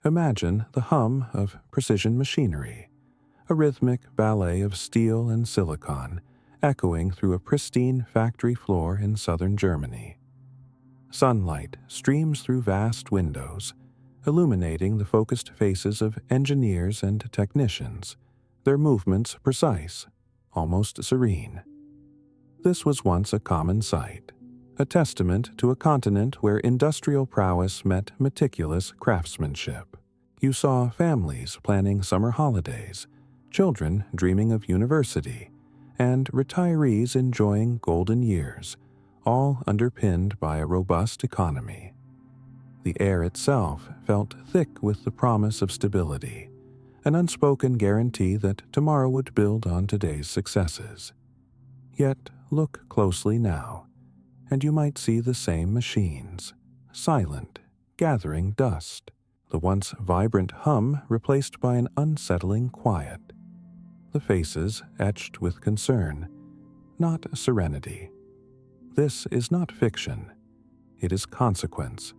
Imagine the hum of precision machinery, a rhythmic ballet of steel and silicon echoing through a pristine factory floor in southern Germany. Sunlight streams through vast windows, illuminating the focused faces of engineers and technicians, their movements precise, almost serene. This was once a common sight, a testament to a continent where industrial prowess met meticulous craftsmanship. You saw families planning summer holidays, children dreaming of university, and retirees enjoying golden years, all underpinned by a robust economy. The air itself felt thick with the promise of stability, an unspoken guarantee that tomorrow would build on today's successes. Yet look closely now, and you might see the same machines, silent, gathering dust, the once vibrant hum replaced by an unsettling quiet. The faces etched with concern, not serenity. This is not fiction. It is consequence.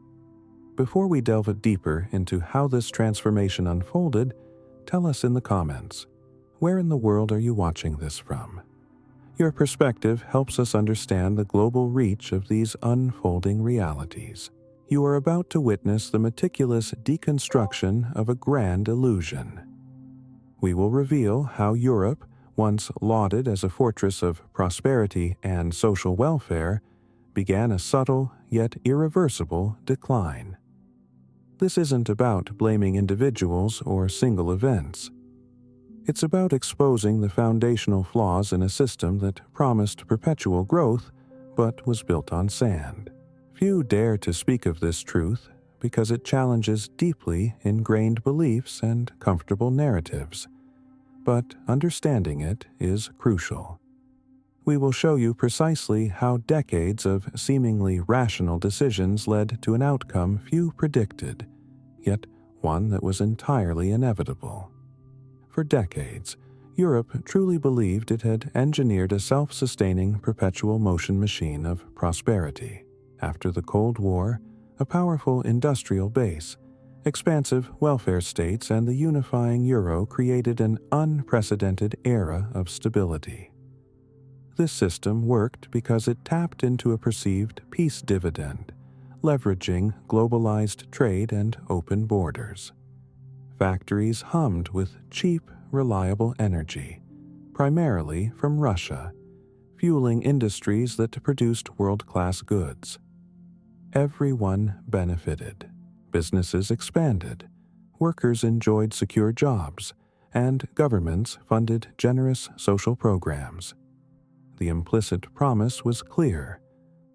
Before we delve deeper into how this transformation unfolded, tell us in the comments, where in the world are you watching this from? Your perspective helps us understand the global reach of these unfolding realities. You are about to witness the meticulous deconstruction of a grand illusion. We will reveal how Europe, once lauded as a fortress of prosperity and social welfare, began a subtle yet irreversible decline. This isn't about blaming individuals or single events. It's about exposing the foundational flaws in a system that promised perpetual growth but was built on sand. Few dare to speak of this truth because it challenges deeply ingrained beliefs and comfortable narratives. But understanding it is crucial. We will show you precisely how decades of seemingly rational decisions led to an outcome few predicted, yet one that was entirely inevitable. For decades, Europe truly believed it had engineered a self-sustaining perpetual motion machine of prosperity. After the Cold War, a powerful industrial base, expansive welfare states, and the unifying euro created an unprecedented era of stability. This system worked because it tapped into a perceived peace dividend, leveraging globalized trade and open borders. Factories hummed with cheap, reliable energy, primarily from Russia, fueling industries that produced world-class goods. Everyone benefited. Businesses expanded, workers enjoyed secure jobs, and governments funded generous social programs. The implicit promise was clear: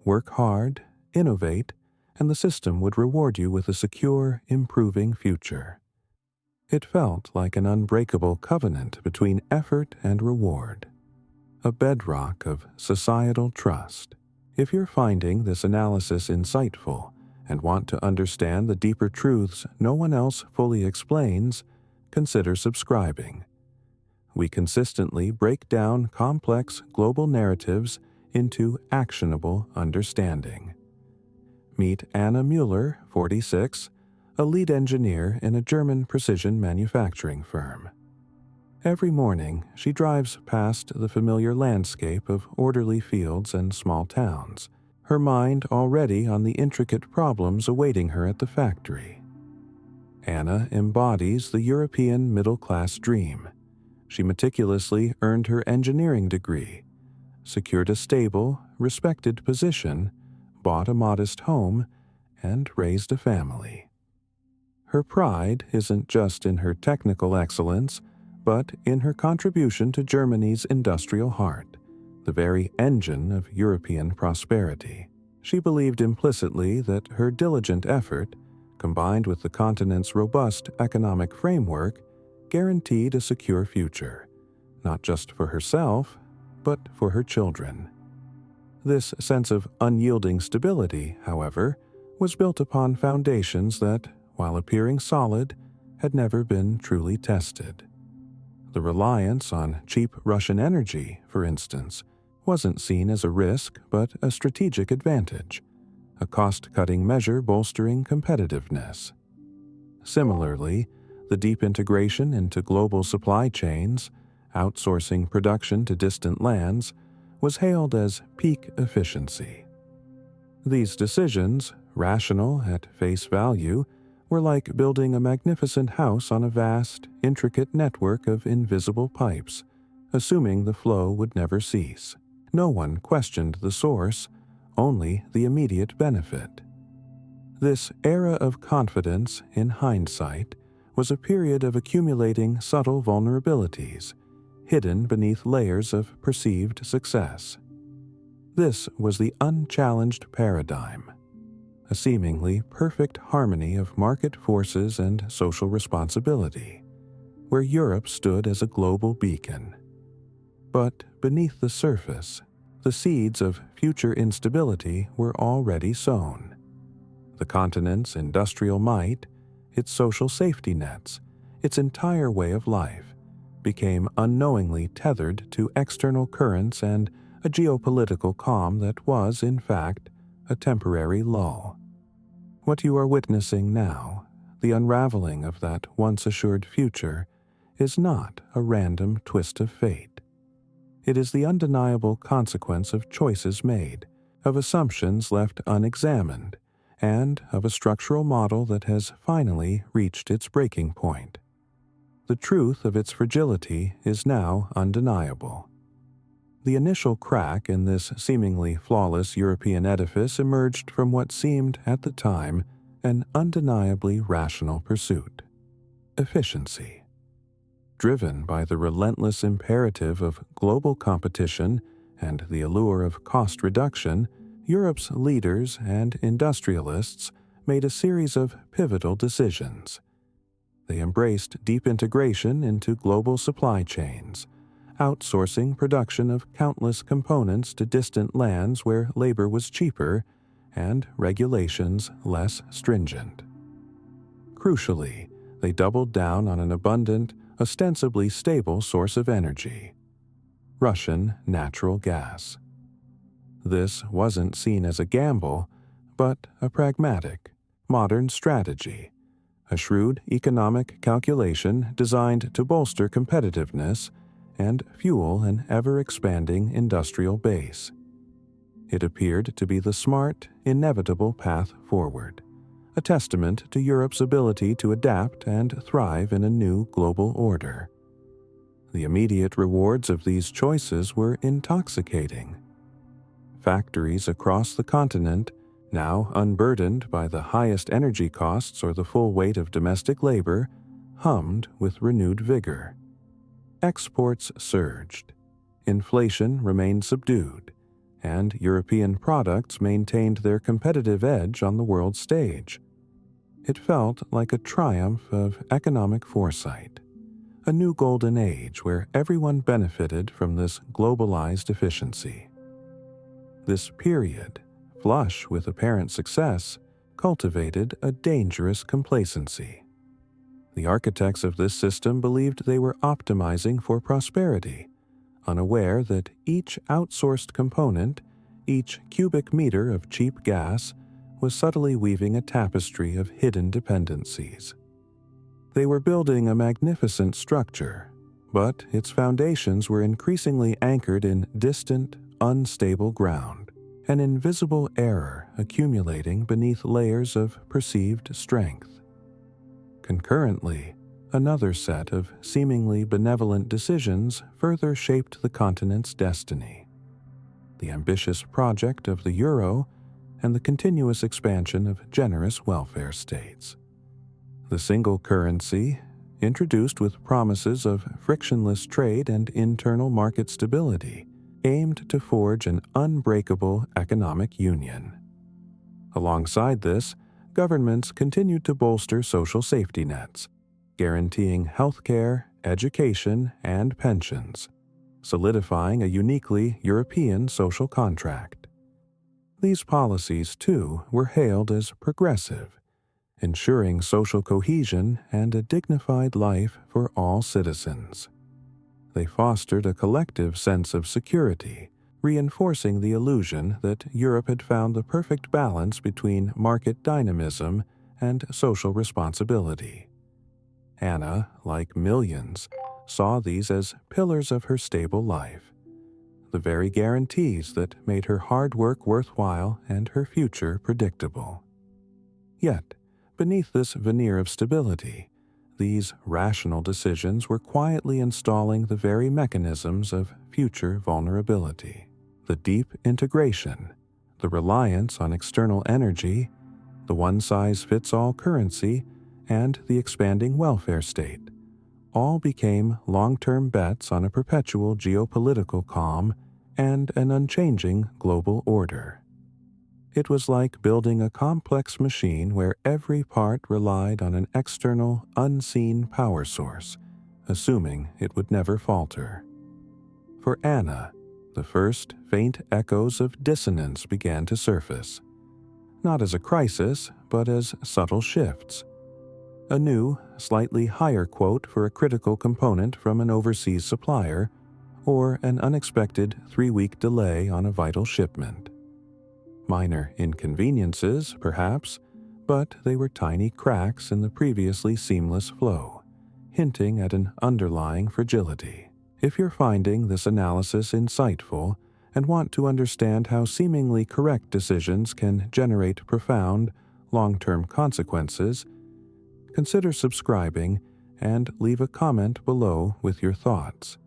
work hard, innovate, and the system would reward you with a secure, improving future. It felt like an unbreakable covenant between effort and reward, a bedrock of societal trust. If you're finding this analysis insightful and want to understand the deeper truths no one else fully explains, consider subscribing. We consistently break down complex global narratives into actionable understanding. Meet Anna Müller, 46, a lead engineer in a German precision manufacturing firm. Every morning, she drives past the familiar landscape of orderly fields and small towns, her mind already on the intricate problems awaiting her at the factory. Anna embodies the European middle-class dream. She meticulously earned her engineering degree, secured a stable, respected position, bought a modest home, and raised a family. Her pride isn't just in her technical excellence, but in her contribution to Germany's industrial heart, the very engine of European prosperity. She believed implicitly that her diligent effort, combined with the continent's robust economic framework, guaranteed a secure future, not just for herself, but for her children. This sense of unyielding stability, however, was built upon foundations that, while appearing solid, had never been truly tested. The reliance on cheap Russian energy, for instance, wasn't seen as a risk but a strategic advantage, a cost-cutting measure bolstering competitiveness. Similarly, the deep integration into global supply chains, outsourcing production to distant lands, was hailed as peak efficiency. These decisions, rational at face value, were like building a magnificent house on a vast, intricate network of invisible pipes, assuming the flow would never cease. No one questioned the source, only the immediate benefit. This era of confidence, in hindsight, was a period of accumulating subtle vulnerabilities, hidden beneath layers of perceived success. This was the unchallenged paradigm, a seemingly perfect harmony of market forces and social responsibility, where Europe stood as a global beacon. But beneath the surface, the seeds of future instability were already sown. The continent's industrial might, its social safety nets, its entire way of life, became unknowingly tethered to external currents and a geopolitical calm that was, in fact, a temporary lull. What you are witnessing now, the unraveling of that once assured future, is not a random twist of fate. It is the undeniable consequence of choices made, of assumptions left unexamined, and of a structural model that has finally reached its breaking point. The truth of its fragility is now undeniable. The initial crack in this seemingly flawless European edifice emerged from what seemed, at the time, an undeniably rational pursuit: efficiency. Driven by the relentless imperative of global competition and the allure of cost reduction, Europe's leaders and industrialists made a series of pivotal decisions. They embraced deep integration into global supply chains, outsourcing production of countless components to distant lands where labor was cheaper and regulations less stringent. Crucially, they doubled down on an abundant, ostensibly stable source of energy: Russian natural gas. This wasn't seen as a gamble, but a pragmatic, modern strategy, a shrewd economic calculation designed to bolster competitiveness and fuel an ever-expanding industrial base. It appeared to be the smart, inevitable path forward, a testament to Europe's ability to adapt and thrive in a new global order. The immediate rewards of these choices were intoxicating. Factories across the continent, now unburdened by the highest energy costs or the full weight of domestic labor, hummed with renewed vigor. Exports surged, inflation remained subdued, and European products maintained their competitive edge on the world stage. It felt like a triumph of economic foresight, a new golden age where everyone benefited from this globalized efficiency. This period, flush with apparent success, cultivated a dangerous complacency. The architects of this system believed they were optimizing for prosperity, unaware that each outsourced component, each cubic meter of cheap gas, was subtly weaving a tapestry of hidden dependencies. They were building a magnificent structure, but its foundations were increasingly anchored in distant, unstable ground, an invisible error accumulating beneath layers of perceived strength. Concurrently, another set of seemingly benevolent decisions further shaped the continent's destiny: the ambitious project of the euro and the continuous expansion of generous welfare states. The single currency, introduced with promises of frictionless trade and internal market stability, aimed to forge an unbreakable economic union. Alongside this, governments continued to bolster social safety nets, guaranteeing healthcare, education, and pensions, solidifying a uniquely European social contract. These policies, too, were hailed as progressive, ensuring social cohesion and a dignified life for all citizens. They fostered a collective sense of security, reinforcing the illusion that Europe had found the perfect balance between market dynamism and social responsibility. Anna, like millions, saw these as pillars of her stable life, the very guarantees that made her hard work worthwhile and her future predictable. Yet, beneath this veneer of stability, these rational decisions were quietly installing the very mechanisms of future vulnerability. The deep integration, the reliance on external energy, the one-size-fits-all currency, and the expanding welfare state all became long-term bets on a perpetual geopolitical calm and an unchanging global order. It was like building a complex machine where every part relied on an external, unseen power source, assuming it would never falter. For Anna, the first faint echoes of dissonance began to surface, not as a crisis, but as subtle shifts. A new, slightly higher quote for a critical component from an overseas supplier, or an unexpected 3-week delay on a vital shipment. Minor inconveniences, perhaps, but they were tiny cracks in the previously seamless flow, hinting at an underlying fragility. If you're finding this analysis insightful and want to understand how seemingly correct decisions can generate profound, long-term consequences, consider subscribing and leave a comment below with your thoughts.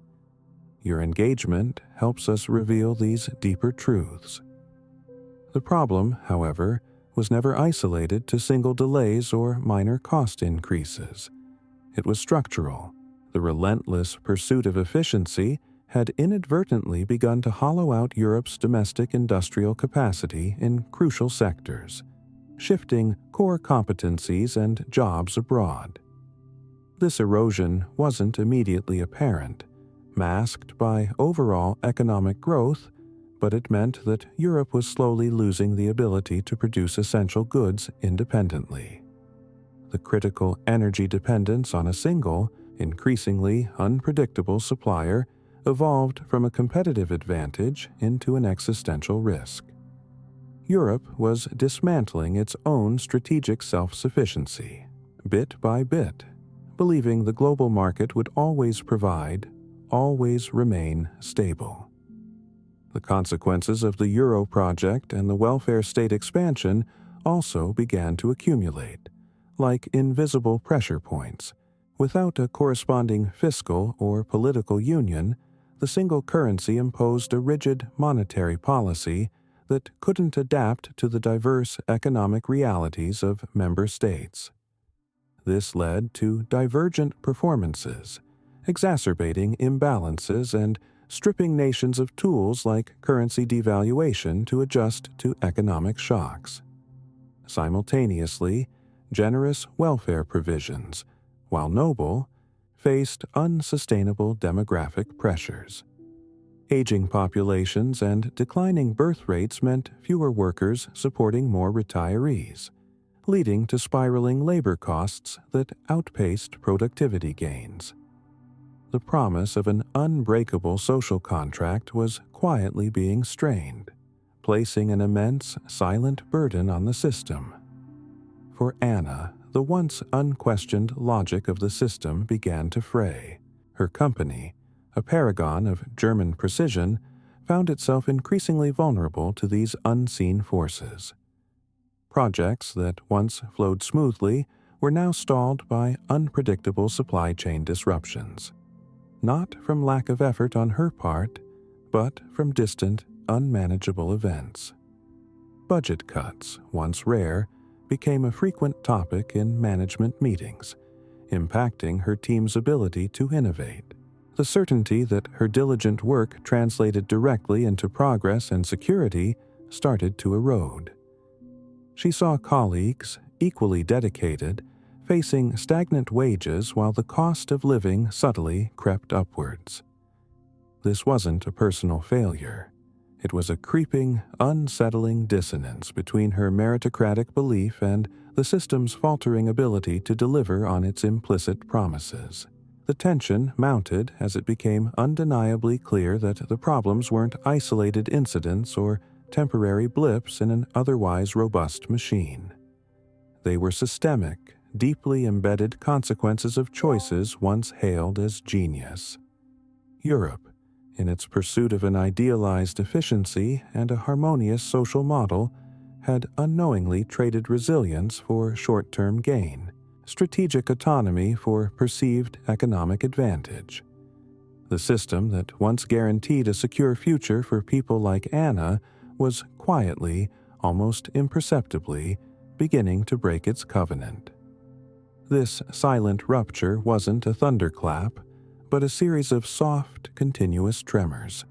Your engagement helps us reveal these deeper truths. The problem, however, was never isolated to single delays or minor cost increases. It was structural. The relentless pursuit of efficiency had inadvertently begun to hollow out Europe's domestic industrial capacity in crucial sectors, shifting core competencies and jobs abroad. This erosion wasn't immediately apparent, masked by overall economic growth, but it meant that Europe was slowly losing the ability to produce essential goods independently. The critical energy dependence on a single, increasingly unpredictable supplier evolved from a competitive advantage into an existential risk. Europe was dismantling its own strategic self-sufficiency, bit by bit, believing the global market would always provide, always remain stable. The consequences of the Euro project and the welfare state expansion also began to accumulate, like invisible pressure points. Without a corresponding fiscal or political union, the single currency imposed a rigid monetary policy that couldn't adapt to the diverse economic realities of member states. This led to divergent performances, exacerbating imbalances and stripping nations of tools like currency devaluation to adjust to economic shocks. Simultaneously, generous welfare provisions, while noble, faced unsustainable demographic pressures. Aging populations and declining birth rates meant fewer workers supporting more retirees, leading to spiraling labor costs that outpaced productivity gains. The promise of an unbreakable social contract was quietly being strained, placing an immense, silent burden on the system. For Anna, the once unquestioned logic of the system began to fray. Her company, a paragon of German precision, found itself increasingly vulnerable to these unseen forces. Projects that once flowed smoothly were now stalled by unpredictable supply chain disruptions. Not from lack of effort on her part, but from distant, unmanageable events. Budget cuts, once rare, became a frequent topic in management meetings, impacting her team's ability to innovate. The certainty that her diligent work translated directly into progress and security started to erode. She saw colleagues, equally dedicated, facing stagnant wages while the cost of living subtly crept upwards. This wasn't a personal failure. It was a creeping, unsettling dissonance between her meritocratic belief and the system's faltering ability to deliver on its implicit promises. The tension mounted as it became undeniably clear that the problems weren't isolated incidents or temporary blips in an otherwise robust machine. They were systemic, deeply embedded consequences of choices once hailed as genius. Europe, in its pursuit of an idealized efficiency and a harmonious social model, had unknowingly traded resilience for short-term gain, strategic autonomy for perceived economic advantage. The system that once guaranteed a secure future for people like Anna was quietly, almost imperceptibly, beginning to break its covenant. This silent rupture wasn't a thunderclap, but a series of soft, continuous tremors,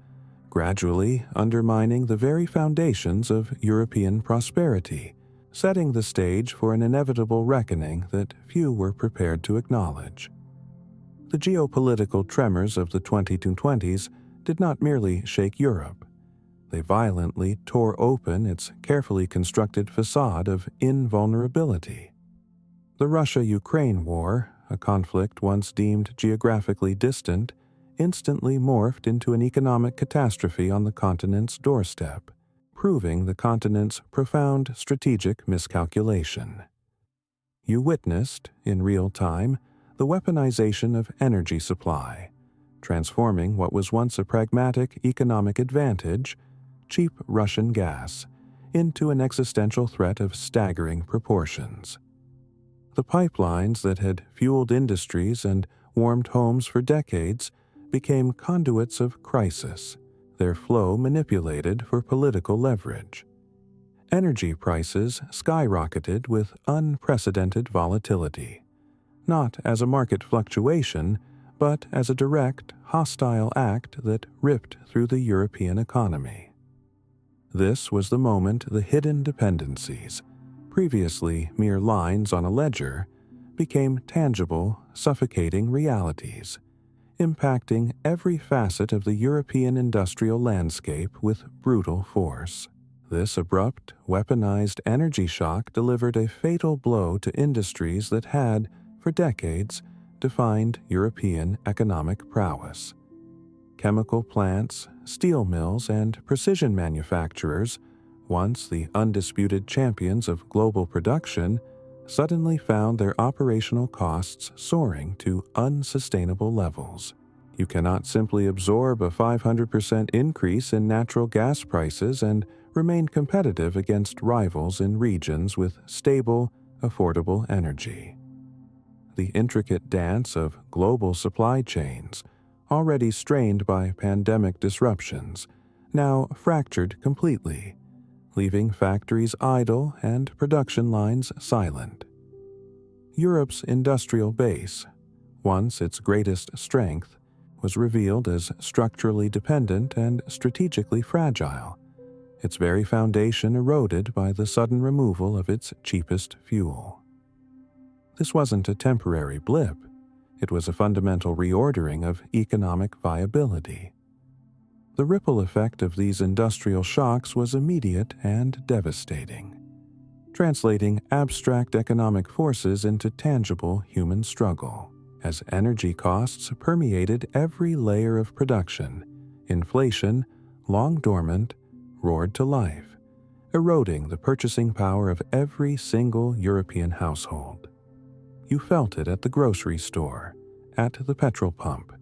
gradually undermining the very foundations of European prosperity, setting the stage for an inevitable reckoning that few were prepared to acknowledge. The geopolitical tremors of the 2020s did not merely shake Europe. They violently tore open its carefully constructed facade of invulnerability. The Russia-Ukraine war, a conflict once deemed geographically distant, instantly morphed into an economic catastrophe on the continent's doorstep, proving the continent's profound strategic miscalculation. You witnessed, in real time, the weaponization of energy supply, transforming what was once a pragmatic economic advantage, cheap Russian gas, into an existential threat of staggering proportions. The pipelines that had fueled industries and warmed homes for decades became conduits of crisis, their flow manipulated for political leverage. Energy prices skyrocketed with unprecedented volatility, not as a market fluctuation, but as a direct, hostile act that ripped through the European economy. This was the moment the hidden dependencies, previously mere lines on a ledger, became tangible, suffocating realities, impacting every facet of the European industrial landscape with brutal force. This abrupt, weaponized energy shock delivered a fatal blow to industries that had, for decades, defined European economic prowess. Chemical plants, steel mills, and precision manufacturers, once the undisputed champions of global production, suddenly found their operational costs soaring to unsustainable levels. You cannot simply absorb a 500% increase in natural gas prices and remain competitive against rivals in regions with stable, affordable energy. The intricate dance of global supply chains, already strained by pandemic disruptions, now fractured completely, leaving factories idle and production lines silent. Europe's industrial base, once its greatest strength, was revealed as structurally dependent and strategically fragile, its very foundation eroded by the sudden removal of its cheapest fuel. This wasn't a temporary blip. It was a fundamental reordering of economic viability. The ripple effect of these industrial shocks was immediate and devastating, translating abstract economic forces into tangible human struggle. As energy costs permeated every layer of production, inflation, long dormant, roared to life, eroding the purchasing power of every single European household. You felt it at the grocery store, at the petrol pump,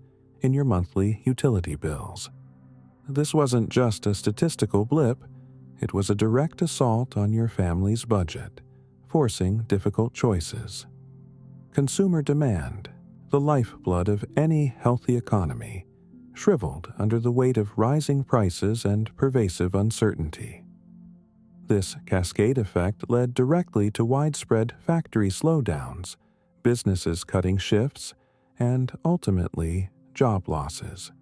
in your monthly utility bills. This wasn't just a statistical blip, it was a direct assault on your family's budget, forcing difficult choices. Consumer demand, the lifeblood of any healthy economy, shriveled under the weight of rising prices and pervasive uncertainty. This cascade effect led directly to widespread factory slowdowns, businesses cutting shifts, and ultimately, job losses.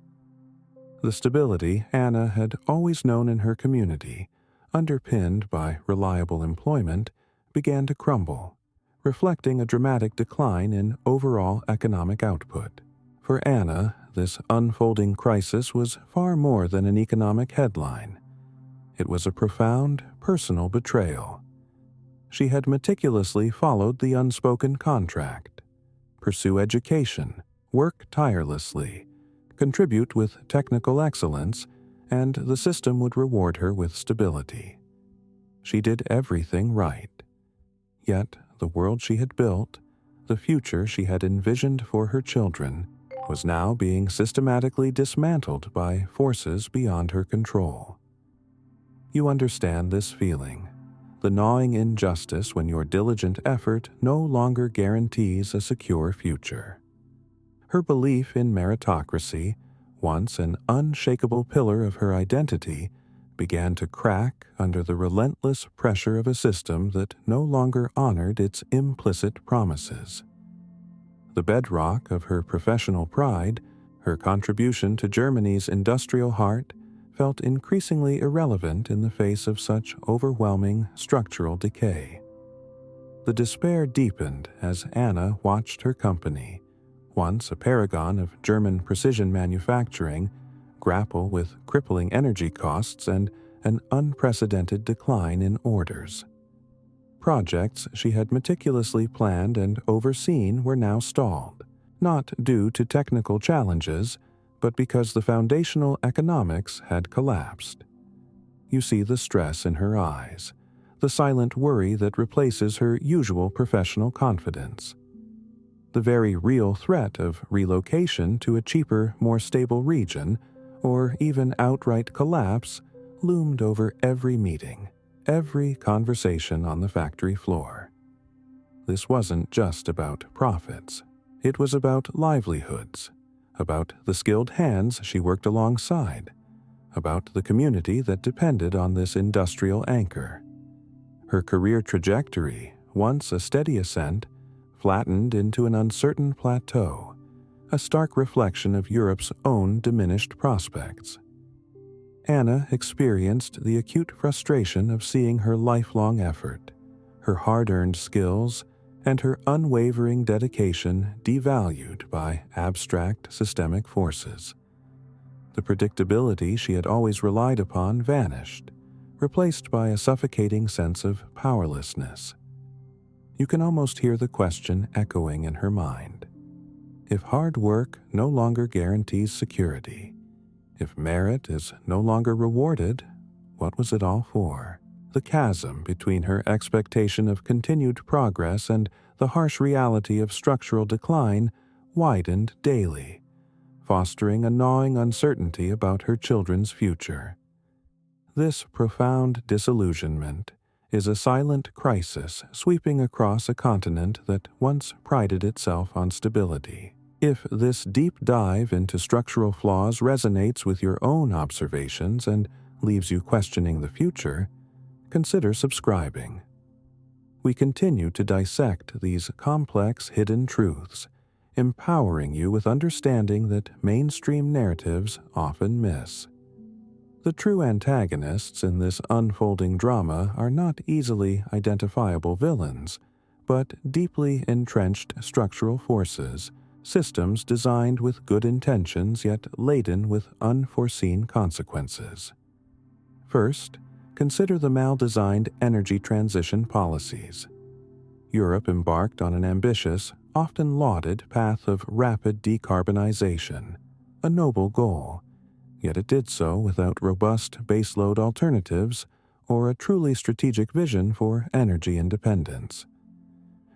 The stability Anna had always known in her community, underpinned by reliable employment, began to crumble, reflecting a dramatic decline in overall economic output. For Anna, this unfolding crisis was far more than an economic headline. It was a profound, personal betrayal. She had meticulously followed the unspoken contract: pursue education, work tirelessly, contribute with technical excellence, and the system would reward her with stability. She did everything right. Yet the world she had built, the future she had envisioned for her children, was now being systematically dismantled by forces beyond her control. You understand this feeling, the gnawing injustice when your diligent effort no longer guarantees a secure future. Her belief in meritocracy, once an unshakable pillar of her identity, began to crack under the relentless pressure of a system that no longer honored its implicit promises. The bedrock of her professional pride, her contribution to Germany's industrial heart, felt increasingly irrelevant in the face of such overwhelming structural decay. The despair deepened as Anna watched her company, once a paragon of German precision manufacturing, grapple with crippling energy costs and an unprecedented decline in orders. Projects she had meticulously planned and overseen were now stalled, not due to technical challenges, but because the foundational economics had collapsed. You see the stress in her eyes, the silent worry that replaces her usual professional confidence. The very real threat of relocation to a cheaper, more stable region, or even outright collapse, loomed over every meeting, every conversation on the factory floor. This wasn't just about profits. It was about livelihoods, about the skilled hands she worked alongside, about the community that depended on this industrial anchor. Her career trajectory, once a steady ascent, flattened into an uncertain plateau, a stark reflection of Europe's own diminished prospects. Anna experienced the acute frustration of seeing her lifelong effort, her hard-earned skills, and her unwavering dedication devalued by abstract systemic forces. The predictability she had always relied upon vanished, replaced by a suffocating sense of powerlessness. You can almost hear the question echoing in her mind. If hard work no longer guarantees security, if merit is no longer rewarded, what was it all for? The chasm between her expectation of continued progress and the harsh reality of structural decline widened daily, fostering a gnawing uncertainty about her children's future. This profound disillusionment is a silent crisis sweeping across a continent that once prided itself on stability. If this deep dive into structural flaws resonates with your own observations and leaves you questioning the future, consider subscribing. We continue to dissect these complex hidden truths, empowering you with understanding that mainstream narratives often miss. The true antagonists in this unfolding drama are not easily identifiable villains, but deeply entrenched structural forces, systems designed with good intentions yet laden with unforeseen consequences. First, consider the mal-designed energy transition policies. Europe embarked on an ambitious, often lauded path of rapid decarbonization, a noble goal, yet it did so without robust baseload alternatives or a truly strategic vision for energy independence.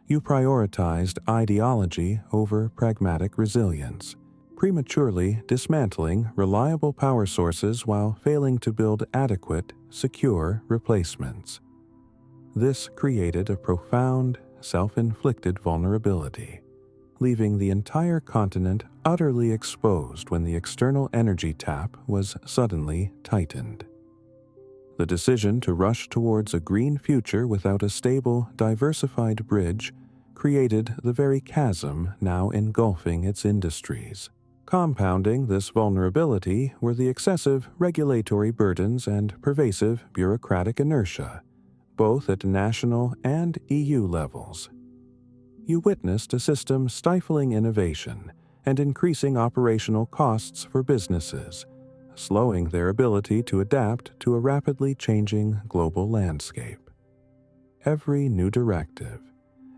You prioritized ideology over pragmatic resilience, prematurely dismantling reliable power sources while failing to build adequate, secure replacements. This created a profound, self-inflicted vulnerability, leaving the entire continent utterly exposed when the external energy tap was suddenly tightened. The decision to rush towards a green future without a stable, diversified bridge created the very chasm now engulfing its industries. Compounding this vulnerability were the excessive regulatory burdens and pervasive bureaucratic inertia, both at national and EU levels. You witnessed a system stifling innovation and increasing operational costs for businesses, slowing their ability to adapt to a rapidly changing global landscape. Every new directive,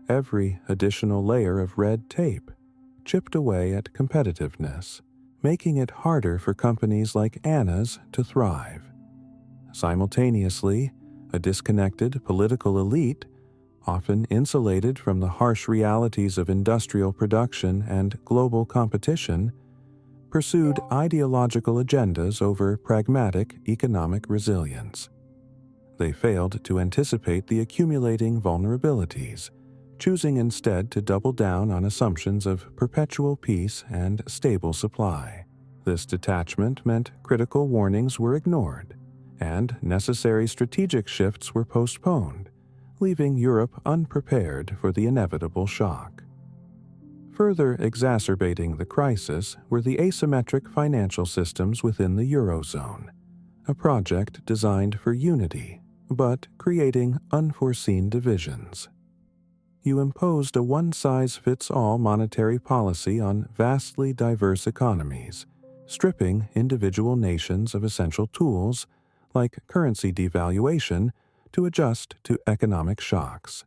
every additional layer of red tape, chipped away at competitiveness, making it harder for companies like Anna's to thrive. Simultaneously, a disconnected political elite, often insulated from the harsh realities of industrial production and global competition, pursued ideological agendas over pragmatic economic resilience. They failed to anticipate the accumulating vulnerabilities, choosing instead to double down on assumptions of perpetual peace and stable supply. This detachment meant critical warnings were ignored, and necessary strategic shifts were postponed, leaving Europe unprepared for the inevitable shock. Further exacerbating the crisis were the asymmetric financial systems within the Eurozone, a project designed for unity, but creating unforeseen divisions. You imposed a one-size-fits-all monetary policy on vastly diverse economies, stripping individual nations of essential tools, like currency devaluation, to adjust to economic shocks.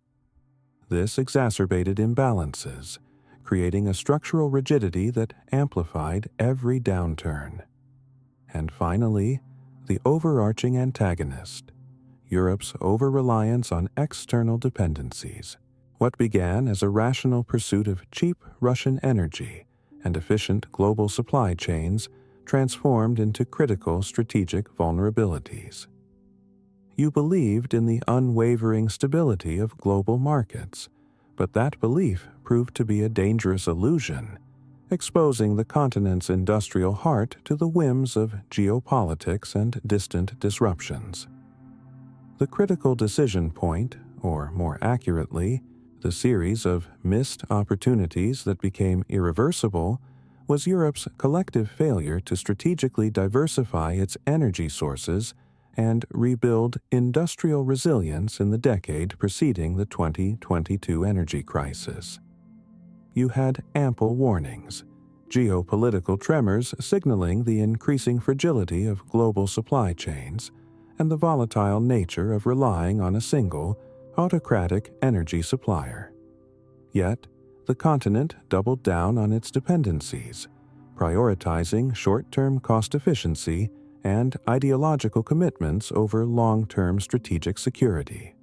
This exacerbated imbalances, creating a structural rigidity that amplified every downturn. And finally, the overarching antagonist, Europe's over-reliance on external dependencies. What began as a rational pursuit of cheap Russian energy and efficient global supply chains transformed into critical strategic vulnerabilities. You believed in the unwavering stability of global markets, but that belief proved to be a dangerous illusion, exposing the continent's industrial heart to the whims of geopolitics and distant disruptions. The critical decision point, or more accurately, the series of missed opportunities that became irreversible, was Europe's collective failure to strategically diversify its energy sources and rebuild industrial resilience in the decade preceding the 2022 energy crisis. You had ample warnings, geopolitical tremors signaling the increasing fragility of global supply chains and the volatile nature of relying on a single, autocratic energy supplier. Yet, the continent doubled down on its dependencies, prioritizing short-term cost efficiency and ideological commitments over long-term strategic security.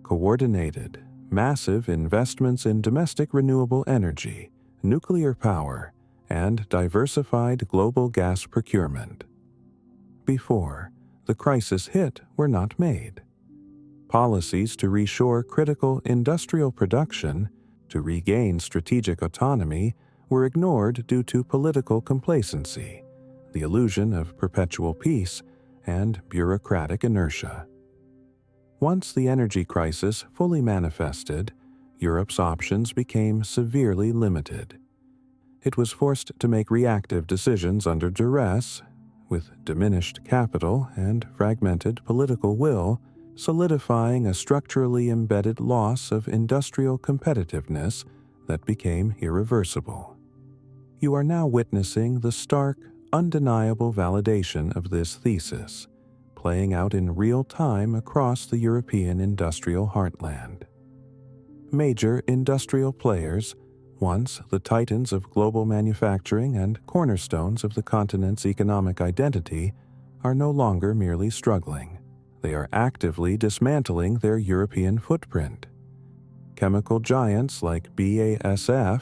Coordinated, massive investments in domestic renewable energy, nuclear power, and diversified global gas procurement. Before, the crisis hit were not made. Policies to reshore critical industrial production, to regain strategic autonomy, were ignored due to political complacency, the illusion of perpetual peace, and bureaucratic inertia. Once the energy crisis fully manifested, Europe's options became severely limited. It was forced to make reactive decisions under duress, with diminished capital and fragmented political will, solidifying a structurally embedded loss of industrial competitiveness that became irreversible. You are now witnessing the stark, undeniable validation of this thesis, playing out in real time across the European industrial heartland. Major industrial players, once the titans of global manufacturing and cornerstones of the continent's economic identity, are no longer merely struggling. They are actively dismantling their European footprint. Chemical giants like BASF,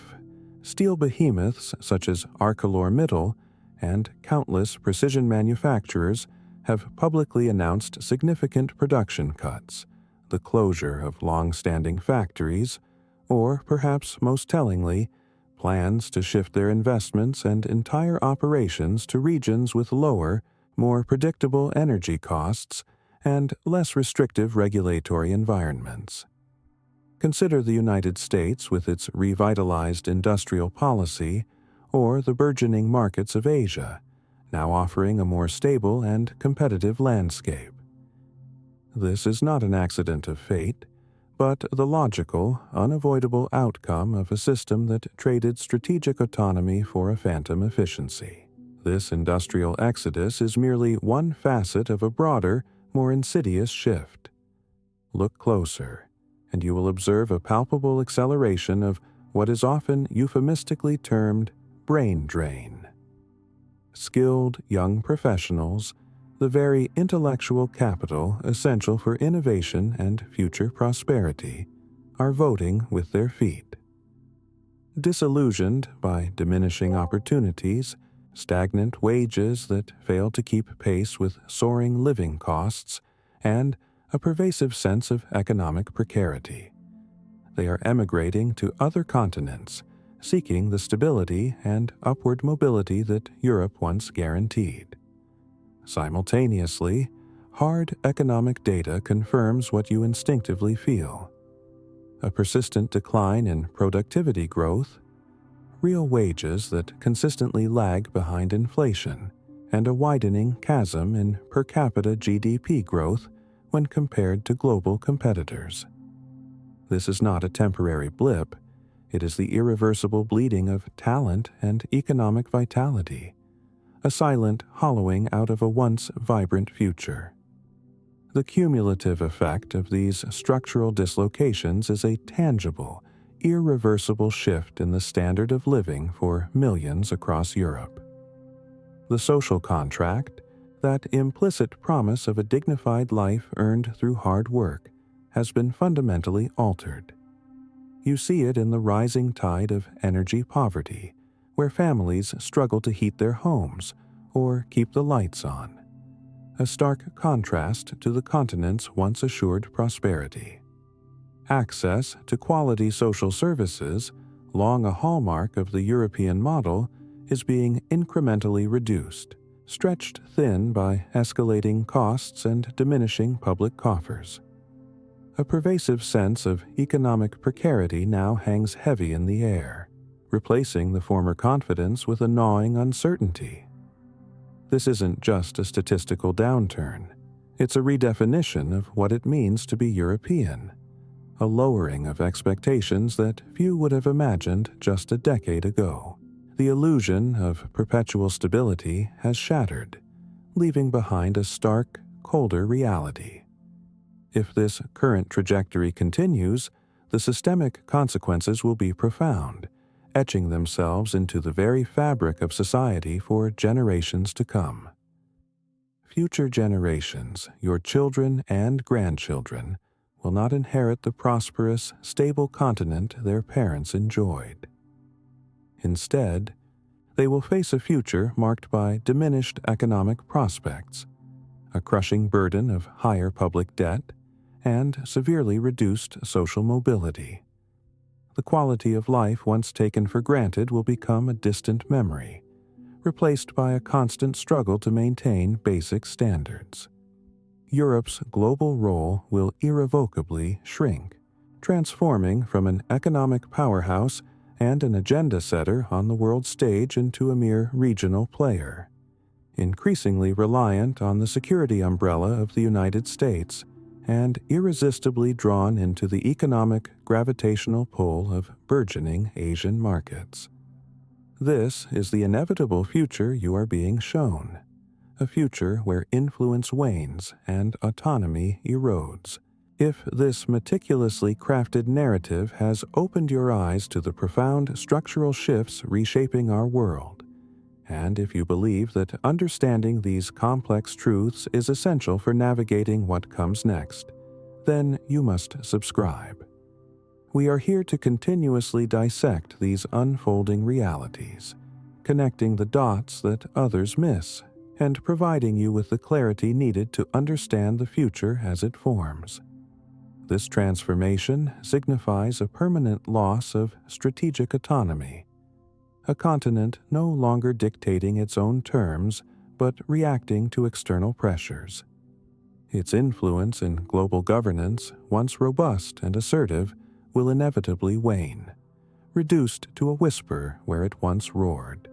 steel behemoths such as ArcelorMittal, and countless precision manufacturers have publicly announced significant production cuts, the closure of long-standing factories, or perhaps most tellingly, plans to shift their investments and entire operations to regions with lower, more predictable energy costs and less restrictive regulatory environments. Consider the United States with its revitalized industrial policy, or the burgeoning markets of Asia, now offering a more stable and competitive landscape. This is not an accident of fate, but the logical, unavoidable outcome of a system that traded strategic autonomy for a phantom efficiency. This industrial exodus is merely one facet of a broader, more insidious shift. Look closer, and you will observe a palpable acceleration of what is often euphemistically termed brain drain. Skilled young professionals, the very intellectual capital essential for innovation and future prosperity, are voting with their feet. Disillusioned by diminishing opportunities, stagnant wages that fail to keep pace with soaring living costs, and a pervasive sense of economic precarity. They are emigrating to other continents, seeking the stability and upward mobility that Europe once guaranteed. Simultaneously, hard economic data confirms what you instinctively feel: a persistent decline in productivity growth, real wages that consistently lag behind inflation, and a widening chasm in per capita GDP growth when compared to global competitors. This is not a temporary blip, it is the irreversible bleeding of talent and economic vitality, a silent hollowing out of a once vibrant future. The cumulative effect of these structural dislocations is a tangible, irreversible shift in the standard of living for millions across Europe. The social contract, that implicit promise of a dignified life earned through hard work, has been fundamentally altered. You see it in the rising tide of energy poverty, where families struggle to heat their homes or keep the lights on, a stark contrast to the continent's once assured prosperity. Access to quality social services, long a hallmark of the European model, is being incrementally reduced, stretched thin by escalating costs and diminishing public coffers. A pervasive sense of economic precarity now hangs heavy in the air, replacing the former confidence with a gnawing uncertainty. This isn't just a statistical downturn, it's a redefinition of what it means to be European, a lowering of expectations that few would have imagined just a decade ago. The illusion of perpetual stability has shattered, leaving behind a stark, colder reality. If this current trajectory continues, the systemic consequences will be profound, etching themselves into the very fabric of society for generations to come. Future generations, your children and grandchildren, will not inherit the prosperous, stable continent their parents enjoyed. Instead, they will face a future marked by diminished economic prospects, a crushing burden of higher public debt, and severely reduced social mobility. The quality of life once taken for granted will become a distant memory, replaced by a constant struggle to maintain basic standards. Europe's global role will irrevocably shrink, transforming from an economic powerhouse and an agenda setter on the world stage into a mere regional player, increasingly reliant on the security umbrella of the United States and irresistibly drawn into the economic gravitational pull of burgeoning Asian markets. This is the inevitable future you are being shown, a future where influence wanes and autonomy erodes. If this meticulously crafted narrative has opened your eyes to the profound structural shifts reshaping our world, and if you believe that understanding these complex truths is essential for navigating what comes next, then you must subscribe. We are here to continuously dissect these unfolding realities, connecting the dots that others miss, and providing you with the clarity needed to understand the future as it forms. This transformation signifies a permanent loss of strategic autonomy, a continent no longer dictating its own terms, but reacting to external pressures. Its influence in global governance, once robust and assertive, will inevitably wane, reduced to a whisper where it once roared.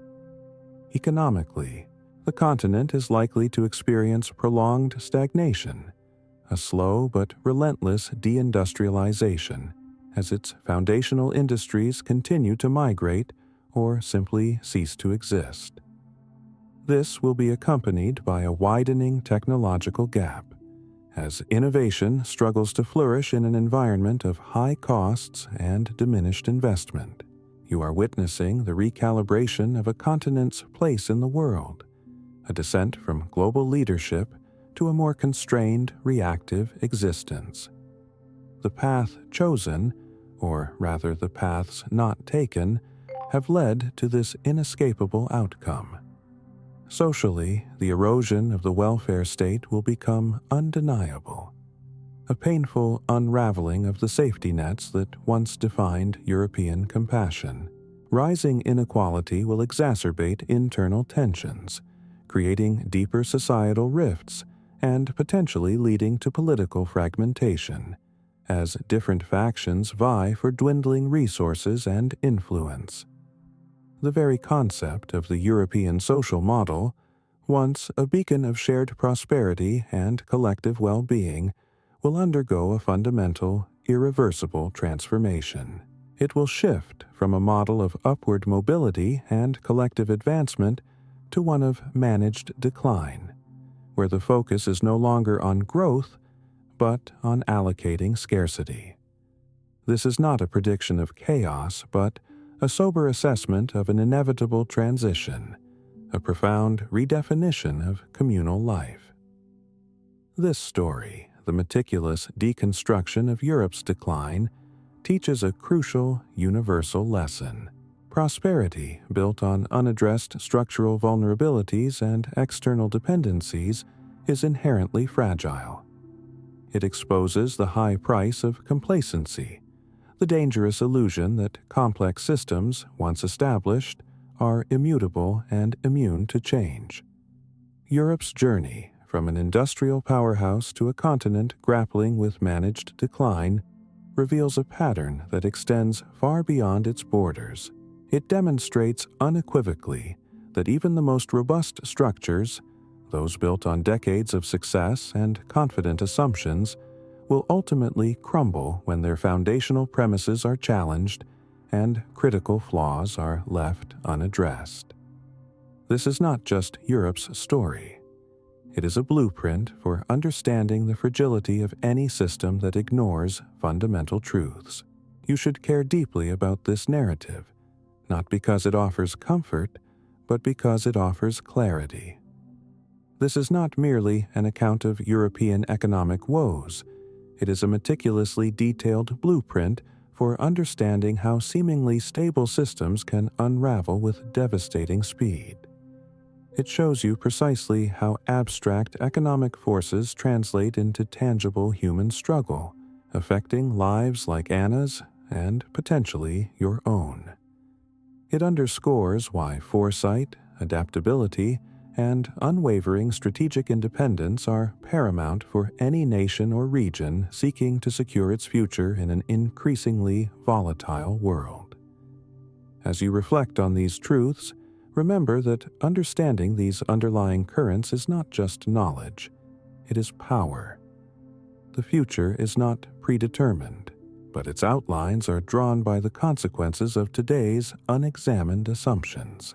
Economically, the continent is likely to experience prolonged stagnation, a slow but relentless deindustrialization, as its foundational industries continue to migrate or simply cease to exist. This will be accompanied by a widening technological gap, as innovation struggles to flourish in an environment of high costs and diminished investment. You are witnessing the recalibration of a continent's place in the world, a descent from global leadership to a more constrained, reactive existence. The path chosen, or rather the paths not taken, have led to this inescapable outcome. Socially, the erosion of the welfare state will become undeniable, a painful unraveling of the safety nets that once defined European compassion. Rising inequality will exacerbate internal tensions, creating deeper societal rifts and potentially leading to political fragmentation, as different factions vie for dwindling resources and influence. The very concept of the European social model, once a beacon of shared prosperity and collective well-being, will undergo a fundamental, irreversible transformation. It will shift from a model of upward mobility and collective advancement to one of managed decline, where the focus is no longer on growth, but on allocating scarcity. This is not a prediction of chaos, but a sober assessment of an inevitable transition, a profound redefinition of communal life. This story, the meticulous deconstruction of Europe's decline, teaches a crucial, universal lesson. Prosperity, built on unaddressed structural vulnerabilities and external dependencies, is inherently fragile. It exposes the high price of complacency, the dangerous illusion that complex systems, once established, are immutable and immune to change. Europe's journey, from an industrial powerhouse to a continent grappling with managed decline, reveals a pattern that extends far beyond its borders. It demonstrates unequivocally that even the most robust structures, those built on decades of success and confident assumptions, will ultimately crumble when their foundational premises are challenged and critical flaws are left unaddressed. This is not just Europe's story. It is a blueprint for understanding the fragility of any system that ignores fundamental truths. You should care deeply about this narrative, not because it offers comfort, but because it offers clarity. This is not merely an account of European economic woes. It is a meticulously detailed blueprint for understanding how seemingly stable systems can unravel with devastating speed. It shows you precisely how abstract economic forces translate into tangible human struggle, affecting lives like Anna's and potentially your own. It underscores why foresight, adaptability, and unwavering strategic independence are paramount for any nation or region seeking to secure its future in an increasingly volatile world. As you reflect on these truths, remember that understanding these underlying currents is not just knowledge, it is power. The future is not predetermined, but its outlines are drawn by the consequences of today's unexamined assumptions.